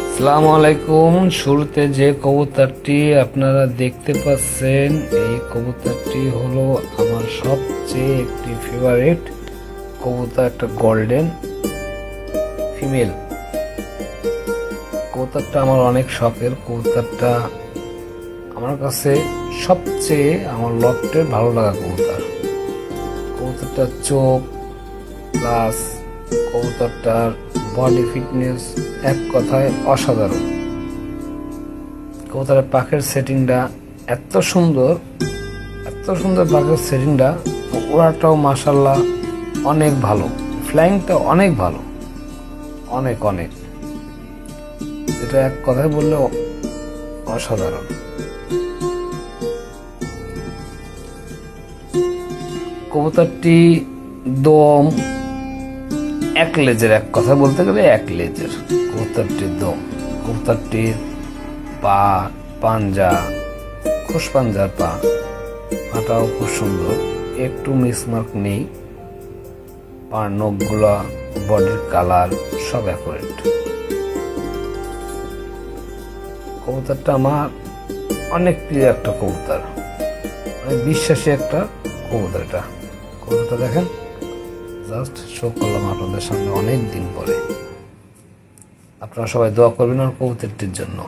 আসসালামু আলাইকুম। শুরুতে যে কবুতরটি আপনারা দেখতে পাচ্ছেন, এই কবুতরটি হলো আমার সবচেয়ে একটি ফেভারিট কবুতর, একটা গোল্ডেন ফিমেল। কবুতরটা আমার অনেক শখের। কবুতরটা আমার কাছে সবচেয়ে আমার লফটের ভালো লাগা কবুতর। কবুতরটার চোখ প্লাস কবুতরটার বডি ফিটনেস এক কথায় অসাধারণ। কবুতরের পাখের সেটিংটা এত সুন্দর, এত সুন্দর পাখের সেটিংটা। ওড়াটাও মাশাল্লাহ অনেক ভালো, ফ্লাইংটা অনেক ভালো, অনেক অনেক, এটা এক কথায় বললে অসাধারণ। কবুতরটি দম এক লেজের, এক কথা বলতে গেলে এক লেজের কবুতরটির দম। কবুতরটির পা, পাঞ্জা, খোসপাঞ্জার পাটাও খুব সুন্দর, একটু মিসমার্ক নেই। পার নখগুলা, বডির কালার সব অ্যাকুরেট। কবুতরটা আমার অনেক প্রিয় একটা কবুতর, অনেক বিশ্বাসী একটা কবুতর। এটা কবুতরটা দেখেন, জাস্ট শো করলাম আপনাদের সামনে অনেক দিন পরে। আপনারা সবাই দোয়া করবেন আর কবুতরটির জন্য।